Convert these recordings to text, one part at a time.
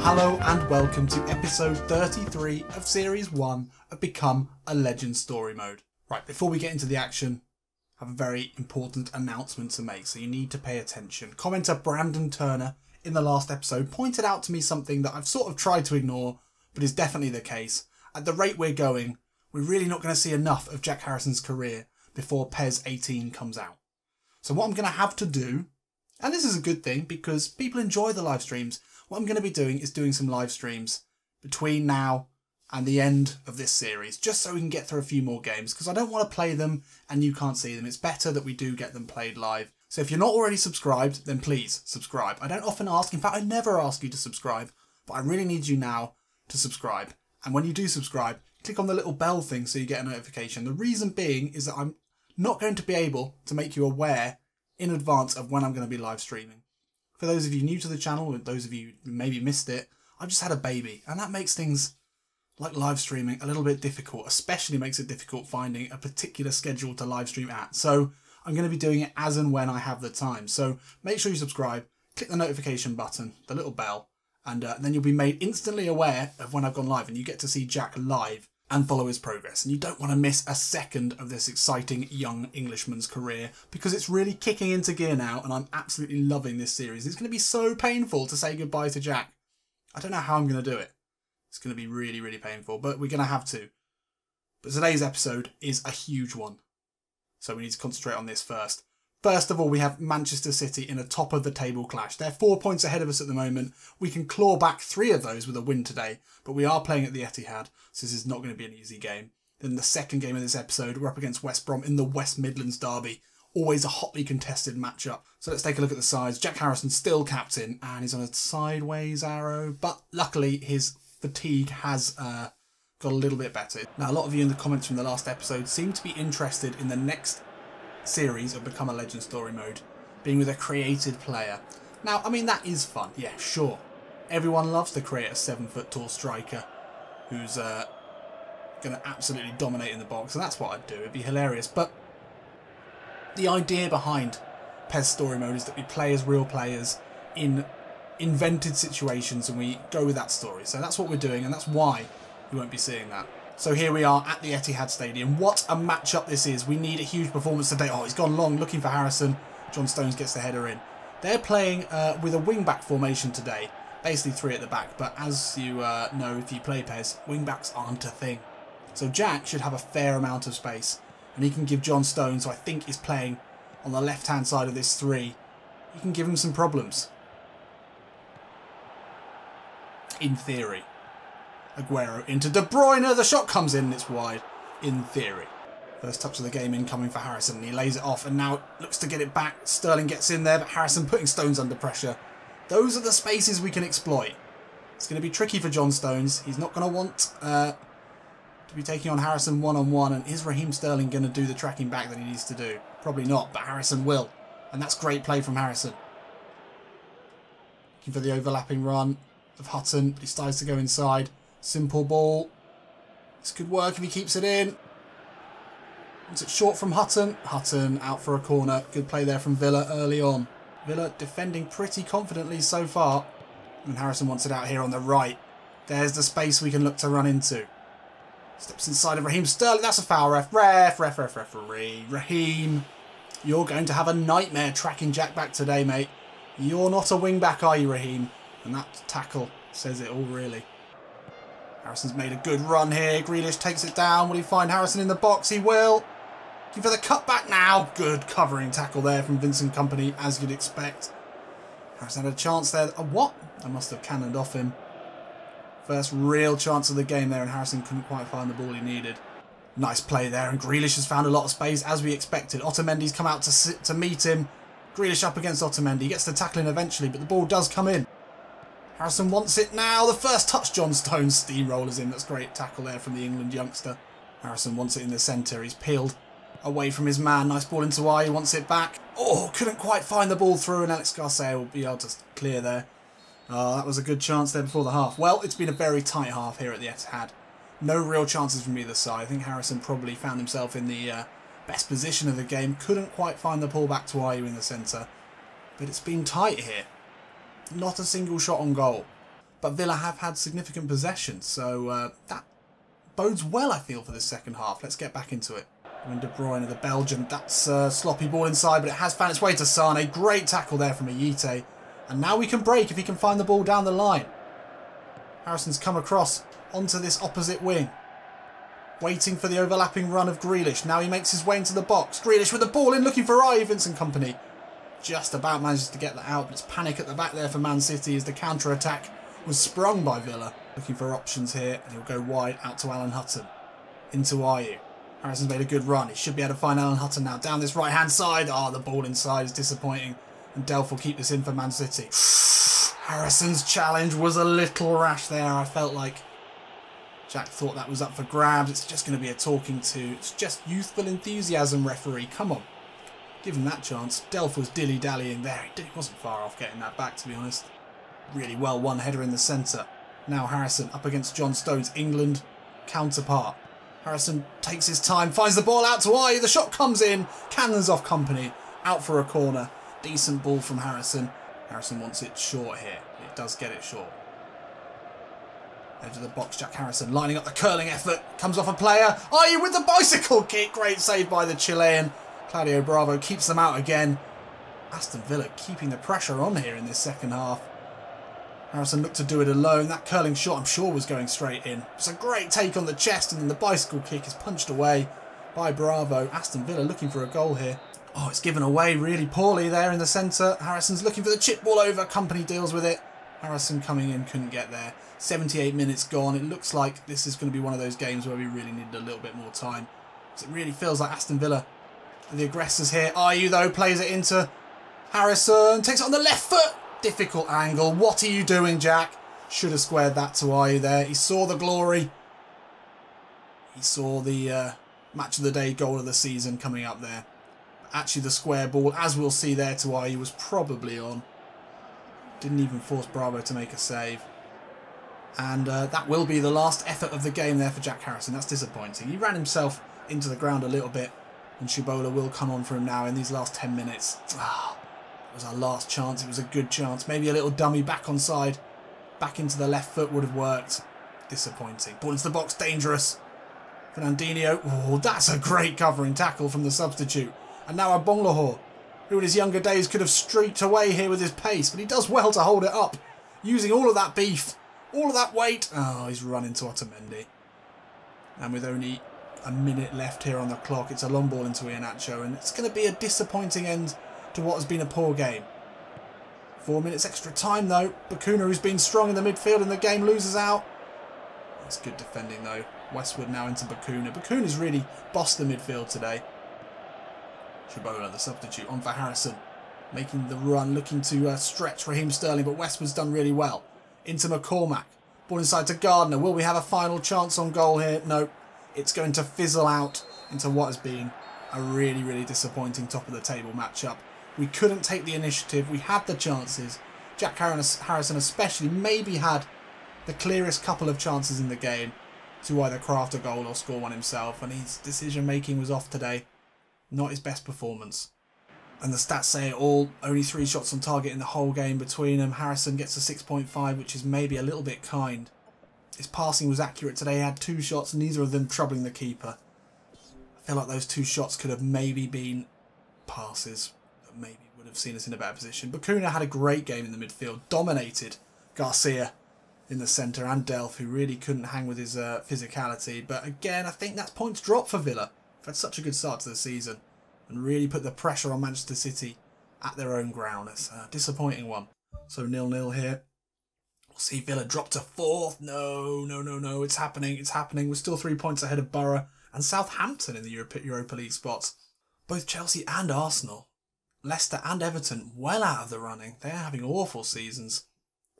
Hello and welcome to episode 33 of series 1 of Become a Legend story mode. Right, before we get into the action, I have a very important announcement to make, so you need to pay attention. Commenter Brandon Turner in the last episode pointed out to me something that I've sort of tried to ignore, but is definitely the case. At the rate we're going, we're really not going to see enough of Jack Harrison's career before PES 18 comes out. So what I'm going to have to do, and this is a good thing because people enjoy the live streams, what I'm going to be doing is doing some live streams between now and the end of this series, just so we can get through a few more games, because I don't want to play them and you can't see them. It's better that we do get them played live. So if you're not already subscribed, then please subscribe. I don't often ask, in fact I never ask you to subscribe, but I really need you now to subscribe. And when you do subscribe, click on the little bell thing so you get a notification. The reason being is that I'm not going to be able to make you aware in advance of when I'm going to be live streaming. For those of you new to the channel, and those of you who maybe missed it, I've just had a baby, and that makes things like live streaming a little bit difficult, especially makes it difficult finding a particular schedule to live stream at. So I'm going to be doing it as and when I have the time. So make sure you subscribe, click the notification button, the little bell, and then you'll be made instantly aware of when I've gone live, and you get to see Jack live and follow his progress. And you don't want to miss a second of this exciting young Englishman's career, because it's really kicking into gear now, and I'm absolutely loving this series. It's going to be so painful to say goodbye to Jack. I don't know how I'm going to do it. It's going to be really, really painful, but we're going to have to. But today's episode is a huge one, so we need to concentrate on this first. First of all, we have Manchester City in a top-of-the-table clash. They're 4 points ahead of us at the moment. We can claw back 3 of those with a win today, but we are playing at the Etihad, so this is not going to be an easy game. Then the second game of this episode, we're up against West Brom in the West Midlands derby. Always a hotly contested matchup. So let's take a look at the sides. Jack Harrison still captain, and he's on a sideways arrow, but luckily his fatigue has got a little bit better. Now, a lot of you in the comments from the last episode seem to be interested in the next series of Become a Legend story mode being with a created player. Now, I mean, that is fun. Yeah, sure. Everyone loves to create a 7-foot-tall striker who's going to absolutely dominate in the box, and that's what I'd do. It'd be hilarious. But the idea behind PES story mode is that we play as real players in invented situations, and we go with that story. So that's what we're doing, and that's why you won't be seeing that. So here we are at the Etihad Stadium. What a matchup this is. We need a huge performance today. Oh, he's gone long looking for Harrison. John Stones gets the header in. They're playing with a wing-back formation today. Basically 3 at the back. But as you know, if you play PES, wing-backs aren't a thing. So Jack should have a fair amount of space. And he can give John Stones, who I think is playing on the left-hand side of this 3, he can give him some problems. In theory. Aguero into De Bruyne. The shot comes in and it's wide. In theory. First touch of the game incoming for Harrison. And he lays it off and now looks to get it back. Sterling gets in there, but Harrison putting Stones under pressure. Those are the spaces we can exploit. It's going to be tricky for John Stones. He's not going to want to be taking on Harrison one-on-one. And is Raheem Sterling going to do the tracking back that he needs to do? Probably not, but Harrison will. And that's great play from Harrison. Looking for the overlapping run of Hutton. But he decides to go inside. Simple ball. This could work if he keeps it in. Once it's short from Hutton. Hutton out for a corner. Good play there from Villa early on. Villa defending pretty confidently so far. And Harrison wants it out here on the right. There's the space we can look to run into. Steps inside of Raheem Sterling. That's a foul, referee. Raheem, you're going to have a nightmare tracking Jack back today, mate. You're not a wing back, are you, Raheem? And that tackle says it all, really. Harrison's made a good run here. Grealish takes it down. Will he find Harrison in the box? He will. Looking for the cutback now. Good covering tackle there from Vincent Kompany, as you'd expect. Harrison had a chance there. What? I must have cannoned off him. First real chance of the game there, and Harrison couldn't quite find the ball he needed. Nice play there, and Grealish has found a lot of space, as we expected. Otamendi's come out to meet him. Grealish up against Otamendi. He gets the tackle in eventually, but the ball does come in. Harrison wants it now. The first touch, John Stones steamrollers in. That's great tackle there from the England youngster. Harrison wants it in the centre. He's peeled away from his man. Nice ball into I. He wants it back. Oh, couldn't quite find the ball through, and Alex Garcia will be able to clear there. Oh, that was a good chance there before the half. Well, it's been a very tight half here at the Etihad. No real chances from either side. I think Harrison probably found himself in the best position of the game. Couldn't quite find the pull back to Ayew in the centre. But it's been tight here. Not a single shot on goal. but Villa have had significant possession, so that bodes well, I feel, for the second half. Let's get back into it. When De Bruyne, the Belgian, that's a sloppy ball inside, but it has found its way to Sane. Great tackle there from Ayite. And now we can break if he can find the ball down the line. Harrison's come across onto this opposite wing. Waiting for the overlapping run of Grealish. Now he makes his way into the box. Grealish with the ball in, looking for Evans and company. Just about manages to get that out, but it's panic at the back there for Man City as the counter-attack was sprung by Villa. Looking for options here, and he'll go wide out to Alan Hutton. Into Ayew. Harrison's made a good run. He should be able to find Alan Hutton now. Down this right-hand side. Oh, the ball inside is disappointing. And Delph will keep this in for Man City. Harrison's challenge was a little rash there. I felt like Jack thought that was up for grabs. It's just going to be a talking to. It's just youthful enthusiasm, referee. Come on. Give him that chance. Delph was dilly-dallying there. He wasn't far off getting that back, to be honest. Really well won header in the centre. Now Harrison up against John Stones, England counterpart. Harrison takes his time, finds the ball out to Ayew. The shot comes in. Cannons off company. Out for a corner. Decent ball from Harrison. Harrison wants it short here. It does get it short. Edge of the box, Jack Harrison lining up the curling effort. Comes off a player. Ayew with the bicycle kick. Great save by the Chilean. Claudio Bravo keeps them out again. Aston Villa keeping the pressure on here in this second half. Harrison looked to do it alone. That curling shot, I'm sure, was going straight in. It's a great take on the chest, and then the bicycle kick is punched away by Bravo. Aston Villa looking for a goal here. Oh, it's given away really poorly there in the centre. Harrison's looking for the chip ball over. Company deals with it. Harrison coming in, couldn't get there. 78 minutes gone. It looks like this is going to be one of those games where we really needed a little bit more time. Because it really feels like Aston Villa are the aggressors here. Ayew, though, plays it into Harrison. Takes it on the left foot. Difficult angle. What are you doing, Jack? Should have squared that to Ayew there. He saw the glory. He saw the match of the day, goal of the season coming up there. Actually, the square ball, as we'll see there to Ayew, was probably on. Didn't even force Bravo to make a save. And that will be the last effort of the game there for Jack Harrison. That's disappointing. He ran himself into the ground a little bit. And Shubola will come on for him now in these last 10 minutes. It was our last chance. It was a good chance. Maybe a little dummy back on side. Back into the left foot would have worked. Disappointing. Ball into the box. Dangerous. Fernandinho. Oh, that's a great covering tackle from the substitute. And now Abonglahor, who in his younger days could have streaked away here with his pace. But he does well to hold it up. Using all of that beef. All of that weight. Oh, he's run into Otamendi. And with only a minute left here on the clock, it's a long ball into Iheanacho. And it's going to be a disappointing end to what has been a poor game. 4 minutes extra time though. Bakuna, who's been strong in the midfield in the game, loses out. That's good defending though. Westwood now into Bakuna. Bakuna's really bossed the midfield today. Shubola, the substitute, on for Harrison. Making the run, looking to stretch Raheem Sterling, but Westwood's done really well. Into McCormack. Ball inside to Gardner. Will we have a final chance on goal here? No. It's going to fizzle out into what has been a really, really disappointing top of the table matchup. We couldn't take the initiative. We had the chances. Jack Harrison especially maybe had the clearest couple of chances in the game to either craft a goal or score one himself. And his decision making was off today. Not his best performance. And the stats say it all. Only 3 shots on target in the whole game between them. Harrison gets a 6.5, which is maybe a little bit kind. His passing was accurate today. He had 2 shots, neither of them troubling the keeper. I feel like those 2 shots could have maybe been passes. Maybe would have seen us in a better position. Bakuna had a great game in the midfield, dominated Garcia in the centre and Delph, who really couldn't hang with his physicality. But again, I think that's points drop for Villa. They've had such a good start to the season and really put the pressure on Manchester City at their own ground. It's a disappointing one. So 0-0 here. We'll see Villa drop to 4th. No. It's happening. It's happening. We're still 3 points ahead of Borough and Southampton in the Europa League spots. Both Chelsea and Arsenal, Leicester and Everton well out of the running. They're having awful seasons.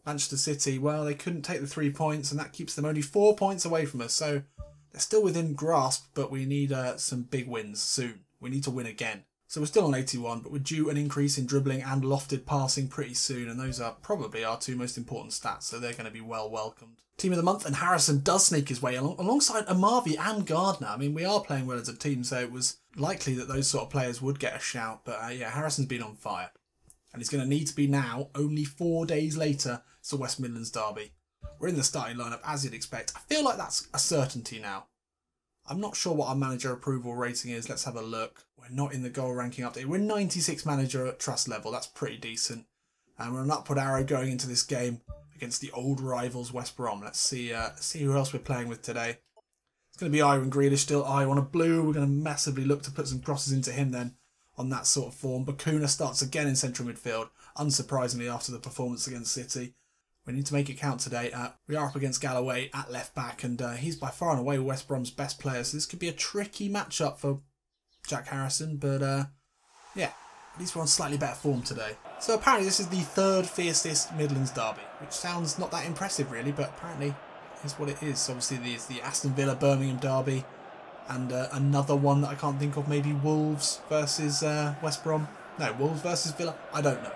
Manchester City, well, they couldn't take the 3 points, and that keeps them only 4 points away from us. So they're still within grasp, but we need some big wins soon. We need to win again. So we're still on 81, but we're due an increase in dribbling and lofted passing pretty soon, and those are probably our 2 most important stats, so they're going to be well welcomed. Team of the month, and Harrison does sneak his way alongside Amavi and Gardner. I mean, we are playing well as a team, so it was likely that those sort of players would get a shout, but yeah, Harrison's been on fire. And he's going to need to be now, only 4 days later, it's the West Midlands derby. We're in the starting lineup as you'd expect. I feel like that's a certainty now. I'm not sure what our manager approval rating is. Let's have a look. We're not in the goal ranking update. We're 96 manager at trust level. That's pretty decent. And we're an upward arrow going into this game against the old rivals West Brom. Let's see who else we're playing with today. It's going to be Ayew and Grealish still. Ayew on a blue. We're going to massively look to put some crosses into him then on that sort of form. Bacuna starts again in central midfield, unsurprisingly after the performance against City. We need to make it count today. We are up against Galloway at left back, and he's by far and away West Brom's best player, so this could be a tricky matchup for Jack Harrison, but yeah, at least we're on slightly better form today. So apparently this is the third fiercest Midlands derby, which sounds not that impressive really, but apparently is what it is. So obviously there's the Aston Villa Birmingham derby, and another one that I can't think of, maybe Wolves versus West Brom. No, Wolves versus Villa, I don't know.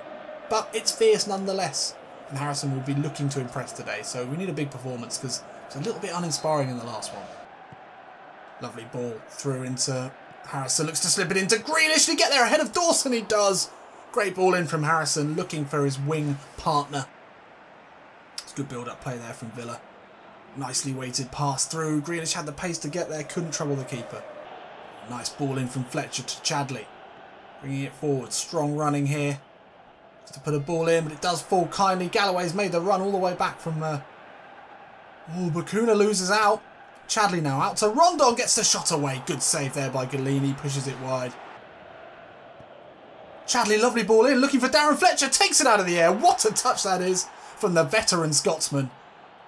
But it's fierce nonetheless. And Harrison will be looking to impress today, so we need a big performance because it's a little bit uninspiring in the last one. Lovely ball through into Harrison, looks to slip it into Grealish to get there ahead of Dawson. He does. Great ball in from Harrison, looking for his wing partner. It's good build-up play there from Villa. Nicely weighted pass through. Grealish had the pace to get there, couldn't trouble the keeper. Nice ball in from Fletcher to Chadley, bringing it forward. Strong running here to put a ball in, but it does fall kindly. Galloway's made the run all the way back from... Oh, Bacuna loses out. Chadley now out to Rondon, gets the shot away. Good save there by Galini, pushes it wide. Chadley, lovely ball in, looking for Darren Fletcher, takes it out of the air. What a touch that is from the veteran Scotsman.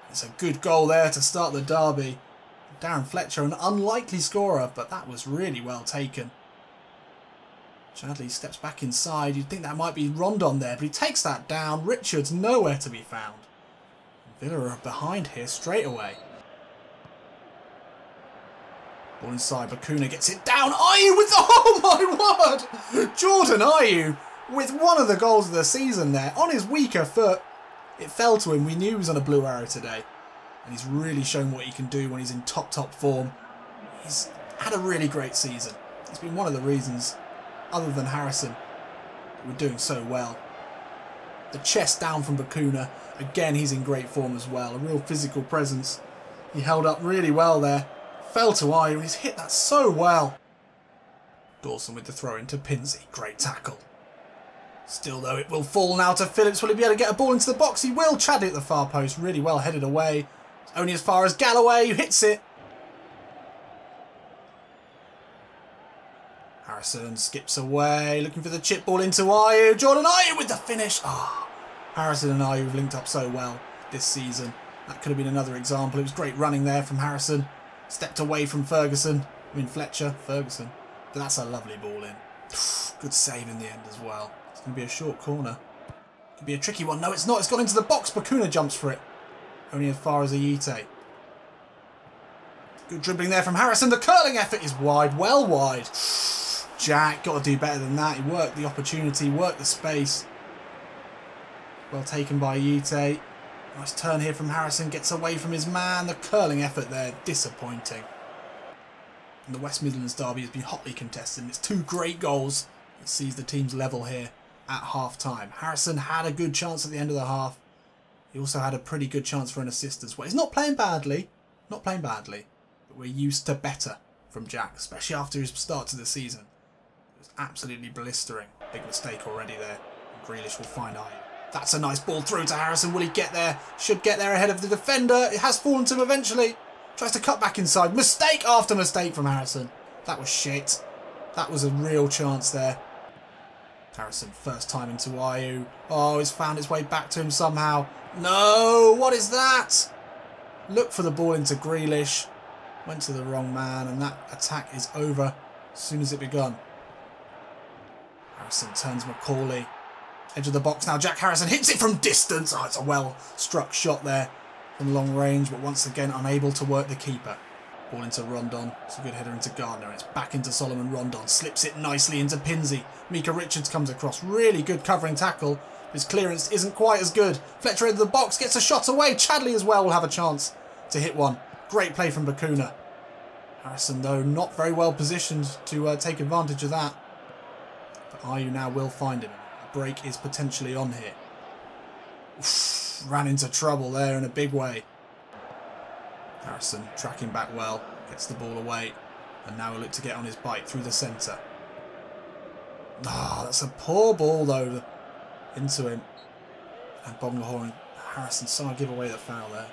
It's a good goal there to start the derby. Darren Fletcher, an unlikely scorer, but that was really well taken. Chadley steps back inside. You'd think that might be Rondon there, but he takes that down. Richards nowhere to be found. Villa are behind here straight away. Ball inside. Bacuna gets it down. Ayew with... Oh my word! Jordan Ayew with one of the goals of the season there. On his weaker foot. It fell to him. We knew he was on a blue arrow today. And he's really shown what he can do when he's in top form. He's had a really great season. It's been one of the reasons, other than Harrison, we're doing so well. The chest down from Bacuna. Again, he's in great form as well. A real physical presence. He held up really well there. Fell to Ayew, and he's hit that so well. Dawson with the throw into Pinsey. Great tackle. Still though, it will fall now to Phillips. Will he be able to get a ball into the box? He will. Chadley at the far post. Really well headed away. Only as far as Galloway, who hits it. Harrison skips away, looking for the chip ball into Ayew. Jordan Ayew with the finish. Harrison and Ayew have linked up so well this season. That could have been another example. It was great running there from Harrison. Stepped away from Ferguson. Fletcher. Ferguson. But that's a lovely ball in. Good save in the end as well. It's going to be a short corner. Could be a tricky one. No, it's not. It's gone into the box. Bacuna jumps for it. Only as far as Ayite. Good dribbling there from Harrison. The curling effort is wide. Well wide. Jack, got to do better than that. He worked the opportunity, worked the space. Well taken by Ayite. Nice turn here from Harrison. Gets away from his man. The curling effort there, disappointing. And the West Midlands derby has been hotly contested. It's two great goals. It sees the teams level here at half-time. Harrison had a good chance at the end of the half. He also had a pretty good chance for an assist as well. He's not playing badly. Not playing badly. But we're used to better from Jack, especially after his start to the season. It was absolutely blistering. Big mistake already there. And Grealish will find Ayew. That's a nice ball through to Harrison. Will he get there? Should get there ahead of the defender. It has fallen to him eventually. Tries to cut back inside. Mistake after mistake from Harrison. That was shit. That was a real chance there. Harrison first time into Ayew. Oh, he's found its way back to him somehow. No! What is that? Look for the ball into Grealish. Went to the wrong man, and that attack is over as soon as it begun. Harrison turns Macaulay. Edge of the box now. Jack Harrison hits it from distance. Oh, it's a well struck shot there from long range, but once again unable to work the keeper. Ball into Rondon. It's a good header into Gardner. It's back into Solomon Rondon. Slips it nicely into Pinsey. Mika Richards comes across. Really good covering tackle. His clearance isn't quite as good. Fletcher into the box. Gets a shot away. Chadley as well will have a chance to hit one. Great play from Bacuna. Harrison, though, not very well positioned to take advantage of that. But Ayew now will find him. A break is potentially on here. Oof. ran into trouble there in a big way. Harrison tracking back well, gets the ball away, and now he'll look to get on his bike through the centre. Ah, that's a poor ball though, into him. And Bonglahor and Harrison somehow give away the foul there.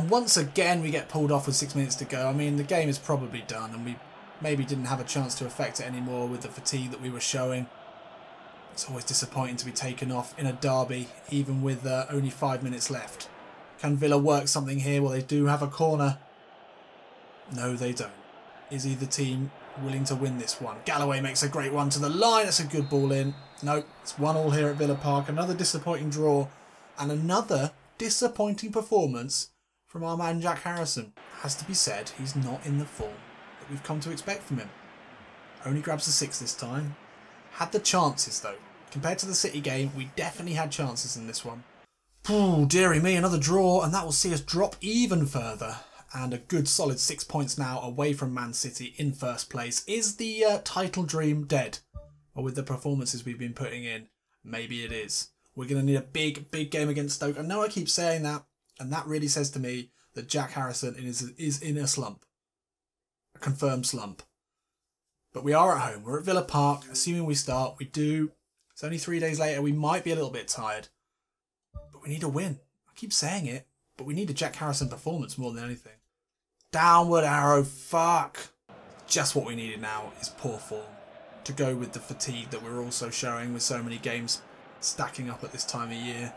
Once again we get pulled off with 6 minutes to go. I mean, the game is probably done and we maybe didn't have a chance to affect it anymore with the fatigue that we were showing. It's always disappointing to be taken off in a derby, even with only 5 minutes left. Can Villa work something here? Well, they do have a corner. No, they don't. Is either team willing to win this one? Galloway makes a great one to the line. That's a good ball in. Nope, it's 1-1 here at Villa Park. Another disappointing draw and another disappointing performance from our man Jack Harrison. Has to be said, he's not in the form that we've come to expect from him. Only grabs the 6 this time. Had the chances though. Compared to the City game, we definitely had chances in this one. Oh, dearie me, another draw, and that will see us drop even further. And a good solid 6 points now away from Man City in first place. Is the title dream dead? Or with the performances we've been putting in, maybe it is. We're going to need a big game against Stoke. I know I keep saying that, and that really says to me that Jack Harrison is in a slump. A confirmed slump. But we are at home. We're at Villa Park. Assuming we start, we do. It's only 3 days later. We might be a little bit tired. But we need a win. I keep saying it, but we need a Jack Harrison performance more than anything. Downward arrow. Fuck. Just what we needed now is poor form. To go with the fatigue that we're also showing with so many games stacking up at this time of year.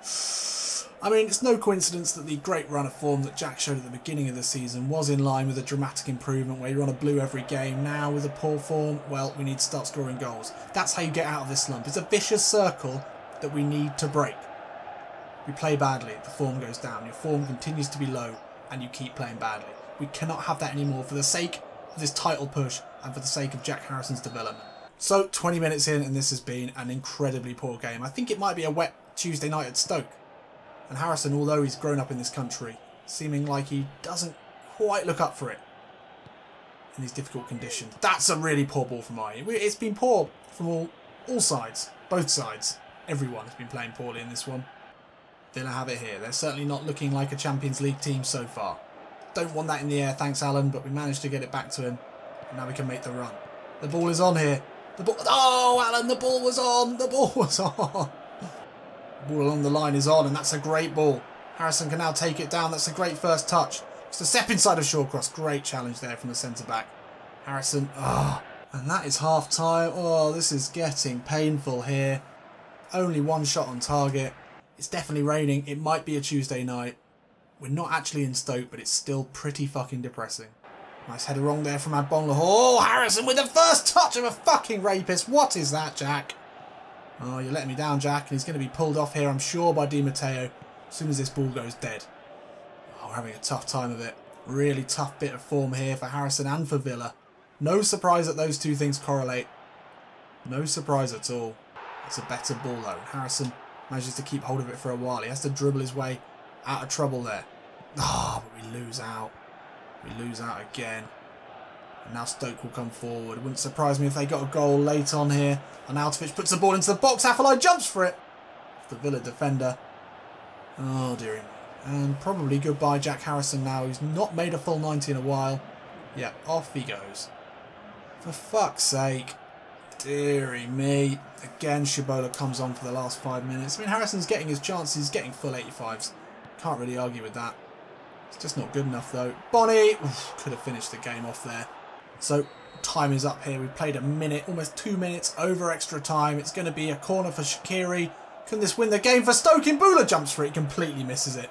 I mean, it's no coincidence that the great run of form that Jack showed at the beginning of the season was in line with a dramatic improvement where you're on a blue every game. Now with a poor form, well, we need to start scoring goals. That's how you get out of this slump. It's a vicious circle that we need to break. We play badly, the form goes down, your form continues to be low, and you keep playing badly. We cannot have that anymore for the sake of this title push and for the sake of Jack Harrison's development. So, 20 minutes in and this has been an incredibly poor game. I think it might be a wet Tuesday night at Stoke. And Harrison, although he's grown up in this country, seeming like he doesn't quite look up for it in these difficult conditions. That's a really poor ball from Aye. It's been poor from all sides, both sides. Everyone has been playing poorly in this one. Villa have it here. They're certainly not looking like a Champions League team so far. Don't want that in the air, thanks Alan, but we managed to get it back to him. And now we can make the run. The ball is on here. The ball. Oh, Alan, the ball was on. The ball was on. The ball along the line is on, and that's a great ball. Harrison can now take it down. That's a great first touch. It's a step inside of Shawcross. Great challenge there from the centre-back. Harrison. Oh, and that is half-time. Oh, this is getting painful here. Only one shot on target. It's definitely raining. It might be a Tuesday night. We're not actually in Stoke, but it's still pretty fucking depressing. Nice header wrong there from Bonglahor. Oh, Harrison with the first touch of a fucking rapist. What is that, Jack? Oh, you're letting me down, Jack. And he's going to be pulled off here, I'm sure, by Di Matteo as soon as this ball goes dead. Oh, we're having a tough time of it. Really tough bit of form here for Harrison and for Villa. No surprise that those two things correlate. No surprise at all. It's a better ball, though. Harrison manages to keep hold of it for a while. He has to dribble his way out of trouble there. Ah, but we lose out. We lose out again. And now Stoke will come forward. It wouldn't surprise me if they got a goal late on here. And Arnautovic puts the ball into the box. Afellay jumps for it. The Villa defender. Oh, dearie me. And probably goodbye Jack Harrison now. He's not made a full 90 in a while. Yeah, off he goes. For fuck's sake. Dearie me. Again, Shibola comes on for the last 5 minutes. I mean, Harrison's getting his chances. He's getting full 85s. Can't really argue with that. It's just not good enough, though. Bonnie! Oof, could have finished the game off there. So, time is up here. We've played a minute, almost 2 minutes over extra time. It's going to be a corner for Shaqiri. Can this win the game for Stoke? Imbula jumps for it. Completely misses it.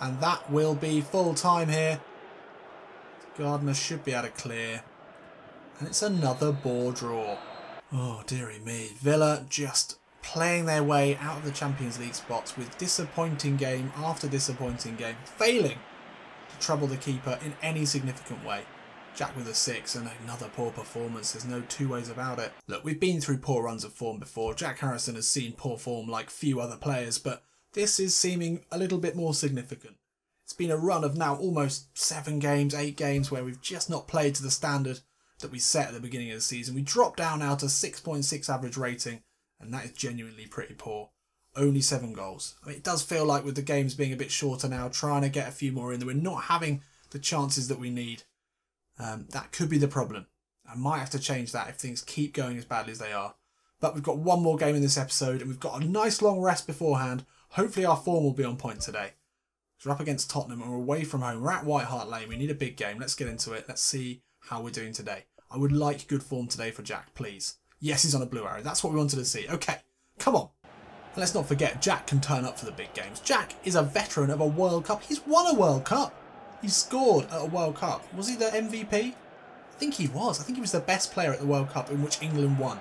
And that will be full time here. Gardner should be able to clear. And it's another ball draw. Oh, dearie me. Villa just playing their way out of the Champions League spots with disappointing game after disappointing game. Failing to trouble the keeper in any significant way. Jack with a 6 and another poor performance. There's no two ways about it. Look, we've been through poor runs of form before. Jack Harrison has seen poor form like few other players, but this is seeming a little bit more significant. It's been a run of now almost 7 games, 8 games where we've just not played to the standard that we set at the beginning of the season. We dropped down now to 6.6 average rating, and that is genuinely pretty poor. Only 7 goals. I mean, it does feel like with the games being a bit shorter now, trying to get a few more in, that we're not having the chances that we need. That could be the problem. I might have to change that if things keep going as badly as they are. But we've got one more game in this episode, and we've got a nice long rest beforehand. Hopefully our form will be on point today. We're up against Tottenham and we're away from home. We're at White Hart Lane. We need a big game. Let's get into it. Let's see how we're doing today. I would like good form today for Jack, please. Yes, he's on a blue arrow. That's what we wanted to see. Okay, come on. And let's not forget, Jack can turn up for the big games. Jack is a veteran of a World Cup. He's won a World Cup. He scored at a World Cup. Was he the MVP? I think he was. I think he was the best player at the World Cup in which England won.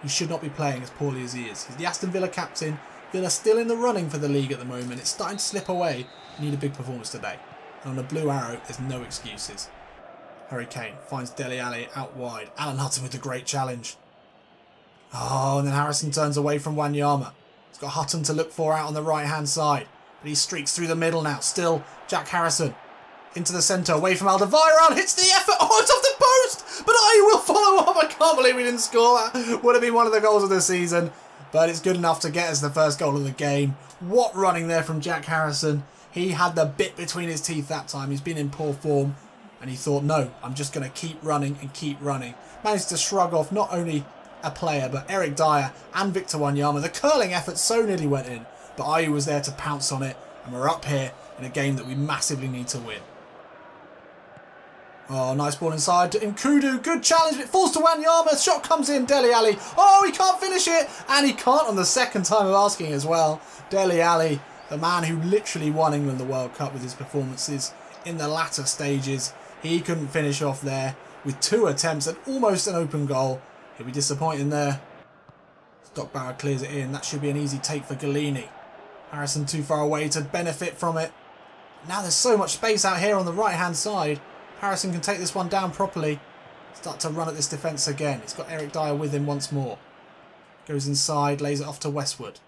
He should not be playing as poorly as he is. He's the Aston Villa captain. Villa still in the running for the league at the moment. It's starting to slip away. We need a big performance today. And on a blue arrow, there's no excuses. Harry Kane finds Dele Alli out wide. Alan Hutton with the great challenge. Oh, and then Harrison turns away from Wanyama. He's got Hutton to look for out on the right-hand side. But he streaks through the middle now. Still, Jack Harrison. Into the centre, away from Alderweireld, hits the effort. Oh, it's off the post! But I will follow up. I can't believe we didn't score. That would have been one of the goals of the season. But it's good enough to get us the first goal of the game. What running there from Jack Harrison. He had the bit between his teeth that time. He's been in poor form. And he thought, no, I'm just going to keep running and keep running. Managed to shrug off not only a player, but Eric Dyer and Victor Wanyama. The curling effort so nearly went in. But Ayew was there to pounce on it. And we're up here in a game that we massively need to win. Oh, nice ball inside to Nkudu. Good challenge. It falls to Wanyama. Shot comes in. Dele Alli. Oh, he can't finish it. And he can't on the second time of asking as well. Dele Alli, the man who literally won England the World Cup with his performances in the latter stages. He couldn't finish off there with 2 attempts at almost an open goal. He'll be disappointing there. Stockbauer clears it in. That should be an easy take for Galini. Harrison too far away to benefit from it. Now there's so much space out here on the right-hand side. Harrison can take this one down properly. Start to run at this defence again. He's got Eric Dyer with him once more. Goes inside, lays it off to Westwood.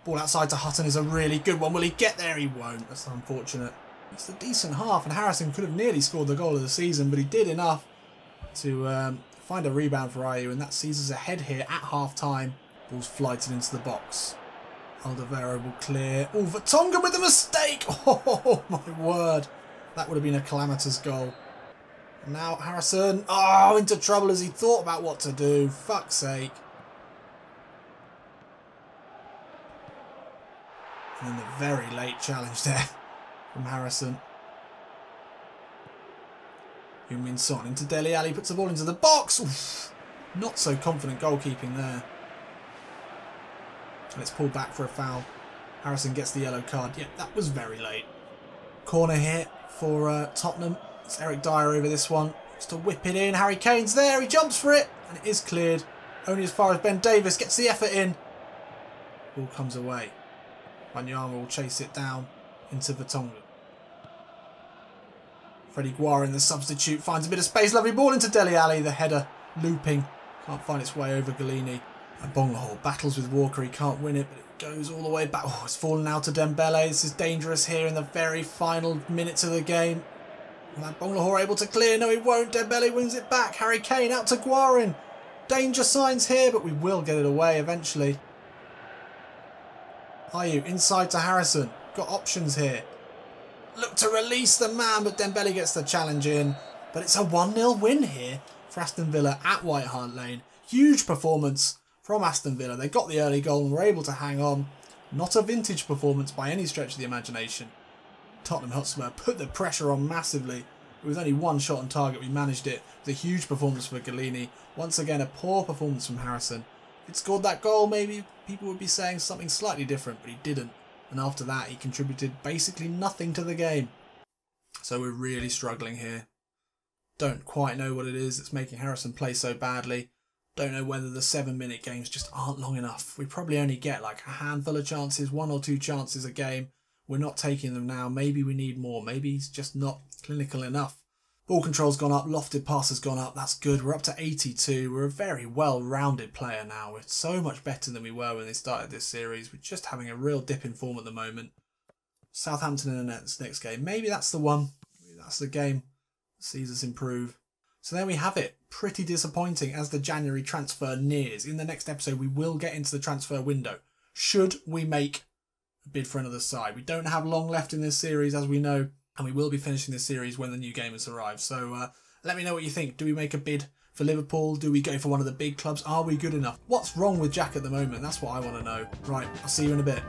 Ball outside to Hutton is a really good one. Will he get there? He won't. That's unfortunate. It's a decent half, and Harrison could have nearly scored the goal of the season, but he did enough to find a rebound for Ayew, and that sees us ahead here at half-time. Ball's flighted into the box. Alderweireld will clear. Oh, Vertonghen with a mistake! Oh, my word. That would have been a calamitous goal. And now Harrison, oh, into trouble as he thought about what to do. Fuck's sake. And then the very late challenge there from Harrison. Heung-min Son into Dele Alli, puts the ball into the box. Oof. Not so confident goalkeeping there. And it's pulled back for a foul. Harrison gets the yellow card. Yep, that was very late. Corner here for Tottenham. It's Eric Dyer over this one. Just to whip it in. Harry Kane's there. He jumps for it. And it is cleared. Only as far as Ben Davies gets the effort in. Ball comes away. Wanyama will chase it down into Vertonghen. Freddie Guarin, the substitute, finds a bit of space. Lovely ball into Dele Alli. The header looping. Can't find its way over Galini. And Bonglahor battles with Walker. He can't win it, but it goes all the way back. Oh, it's fallen now to Dembele. This is dangerous here in the very final minutes of the game. And Bonglahor able to clear. No, he won't. Dembele wins it back. Harry Kane out to Guarin. Danger signs here, but we will get it away eventually. Ayew inside to Harrison. Got options here. Look to release the man, but Dembele gets the challenge in. But it's a 1-0 win here for Aston Villa at White Hart Lane. Huge performance from Aston Villa. They got the early goal and were able to hang on. Not a vintage performance by any stretch of the imagination. Tottenham Hotspur put the pressure on massively. With only 1 shot on target, we managed it. With a huge performance for Galini. Once again, a poor performance from Harrison. If he'd scored that goal, maybe people would be saying something slightly different, but he didn't. And after that, he contributed basically nothing to the game. So we're really struggling here. Don't quite know what it is that's making Harrison play so badly. Don't know whether the 7-minute games just aren't long enough. We probably only get like a handful of chances, 1 or 2 chances a game. We're not taking them now. Maybe we need more. Maybe he's just not clinical enough. Ball control's gone up. Lofted pass has gone up. That's good. We're up to 82. We're a very well-rounded player now. We're so much better than we were when they started this series. We're just having a real dip in form at the moment. Southampton in the next game. Maybe that's the one. Maybe that's the game that sees us improve. So there we have it. Pretty disappointing as the January transfer nears. In the next episode, we will get into the transfer window. Should we make a bid for another side? We don't have long left in this series, as we know, and we will be finishing this series when the new game has arrived. So let me know what you think. Do we make a bid for Liverpool? Do we go for one of the big clubs? Are we good enough? What's wrong with Jack at the moment? That's what I want to know. Right, I'll see you in a bit.